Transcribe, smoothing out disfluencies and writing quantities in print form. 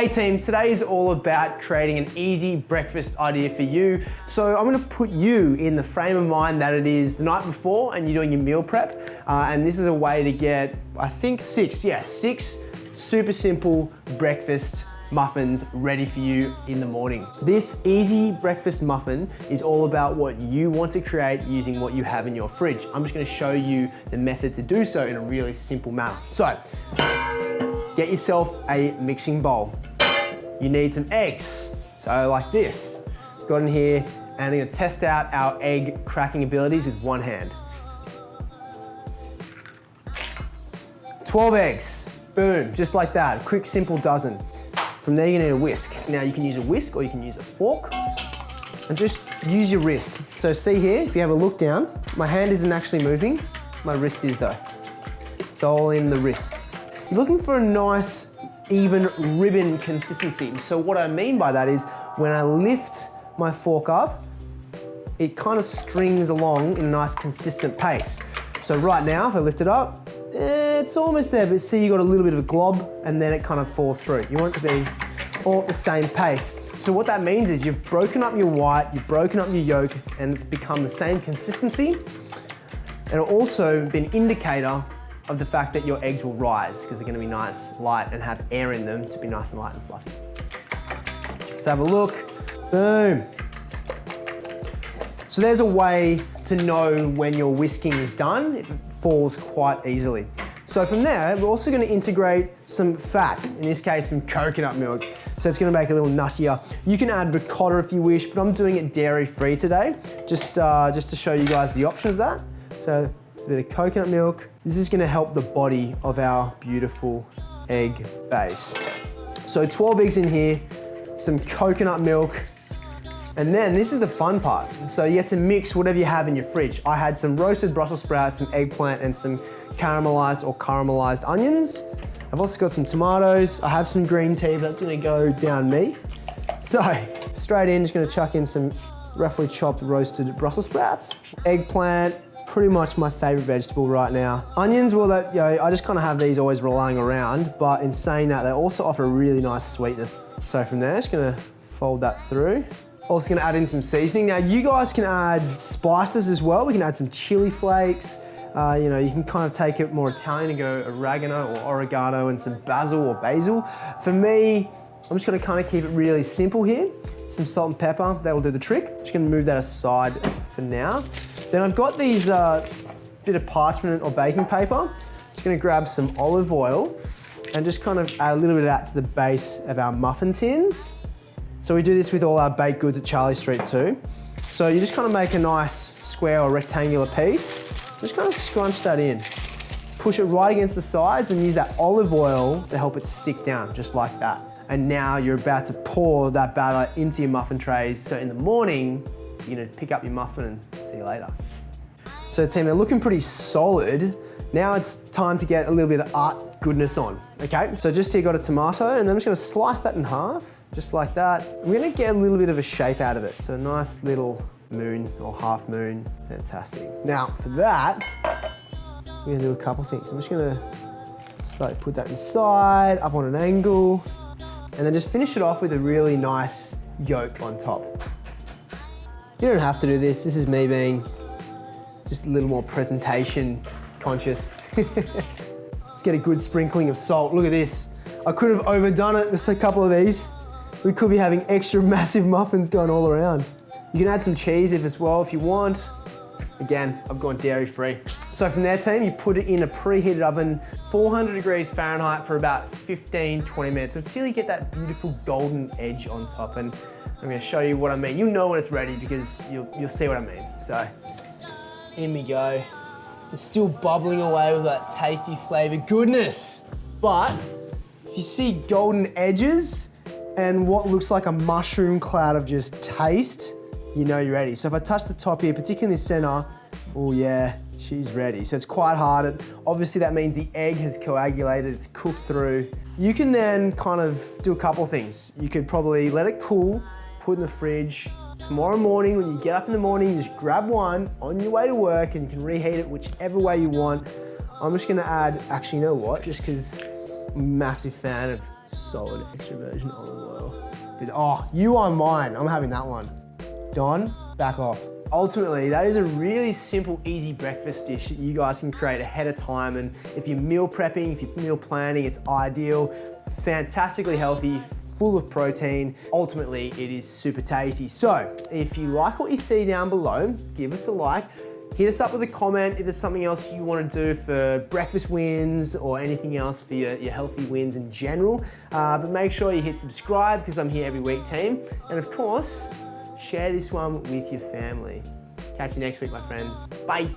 team, today is all about creating an easy breakfast idea for you. So I'm gonna put you in the frame of mind that it is the night before and you're doing your meal prep. And this is a way to get, I think six super simple breakfast muffins ready for you in the morning. This easy breakfast muffin is all about what you want to create using what you have in your fridge. I'm just gonna show you the method to do so in a really simple manner. So, get yourself a mixing bowl. You need some eggs. So like this. Got in here, and I'm gonna test out our egg cracking abilities with one hand. 12 eggs, boom, just like that. A quick, simple dozen. From there, you're gonna need a whisk. Now you can use a whisk or you can use a fork and just use your wrist. So see here, if you have a look down, my hand isn't actually moving, my wrist is though. It's all in the wrist. You're looking for a nice, even ribbon consistency. So what I mean by that is when I lift my fork up, it kind of strings along in a nice consistent pace. So right now, if I lift it up, it's almost there, but see you got a little bit of a glob and then it kind of falls through. You want it to be all at the same pace. So what that means is you've broken up your white, you've broken up your yolk, and it's become the same consistency. And it'll also be an indicator of the fact that your eggs will rise because they're gonna be nice, light, and have air in them to be nice and light and fluffy. Let's have a look, boom. So there's a way to know when your whisking is done. It falls quite easily. So from there, we're also gonna integrate some fat, in this case, some coconut milk. So it's gonna make it a little nuttier. You can add ricotta if you wish, but I'm doing it dairy-free today, just to show you guys the option of that. So it's a bit of coconut milk. This is gonna help the body of our beautiful egg base. So 12 eggs in here, some coconut milk, and then this is the fun part. So you get to mix whatever you have in your fridge. I had some roasted Brussels sprouts, some eggplant, and some caramelized onions. I've also got some tomatoes. I have some green tea, but that's gonna go down me. So straight in, just gonna chuck in some roughly chopped roasted Brussels sprouts, eggplant, pretty much my favorite vegetable right now. Onions, well, I just kind of have these always lying around, but in saying that, they also offer a really nice sweetness. So from there, just gonna fold that through. Also gonna add in some seasoning. Now you guys can add spices as well. We can add some chili flakes. You can kind of take it more Italian and go oregano or oregano and some basil or basil. For me, I'm just gonna kind of keep it really simple here. Some salt and pepper, that'll do the trick. Just gonna move that aside for now. Then I've got these bit of parchment or baking paper. Just gonna grab some olive oil and just kind of add a little bit of that to the base of our muffin tins. So we do this with all our baked goods at Charley St too. So you just kind of make a nice square or rectangular piece. Just kind of scrunch that in. Push it right against the sides and use that olive oil to help it stick down, just like that. And now you're about to pour that batter into your muffin trays. So in the morning, you're gonna pick up your muffin and see you later. So team, they're looking pretty solid. Now it's time to get a little bit of art goodness on, okay? So just here, got a tomato, and then I'm just gonna slice that in half, just like that. I'm gonna get a little bit of a shape out of it. So a nice little moon or half moon, fantastic. Now for that, we're gonna do a couple things. I'm just gonna slowly put that inside, up on an angle, and then just finish it off with a really nice yolk on top. You don't have to do this. This is me being just a little more presentation conscious. Let's get a good sprinkling of salt. Look at this. I could have overdone it with a couple of these. We could be having extra massive muffins going all around. You can add some cheese if you want. Again, I've gone dairy-free. So from there, team, you put it in a preheated oven, 400 degrees Fahrenheit for about 15, 20 minutes until you get that beautiful golden edge on top. And I'm gonna show you what I mean. You'll know when it's ready because you'll see what I mean. So, in we go. It's still bubbling away with that tasty flavor goodness. But if you see golden edges and what looks like a mushroom cloud of just taste, you know you're ready. So if I touch the top here, particularly in the center, oh yeah, she's ready. So it's quite hard. Obviously that means the egg has coagulated, it's cooked through. You can then kind of do a couple of things. You could probably let it cool, put it in the fridge. Tomorrow morning, when you get up in the morning, just grab one on your way to work and you can reheat it whichever way you want. I'm just gonna add, actually, you know what? Just because Massive fan of solid extra virgin olive oil. But, oh, you are mine. I'm having that one. Don, back off. Ultimately, that is a really simple, easy breakfast dish that you guys can create ahead of time. And if you're meal prepping, if you're meal planning, it's ideal. Fantastically healthy, full of protein. Ultimately, it is super tasty. So if you like what you see down below, give us a like. Hit us up with a comment if there's something else you want to do for breakfast wins or anything else for your healthy wins in general. But make sure you hit subscribe because I'm here every week, team. And of course, share this one with your family. Catch you next week, my friends. Bye.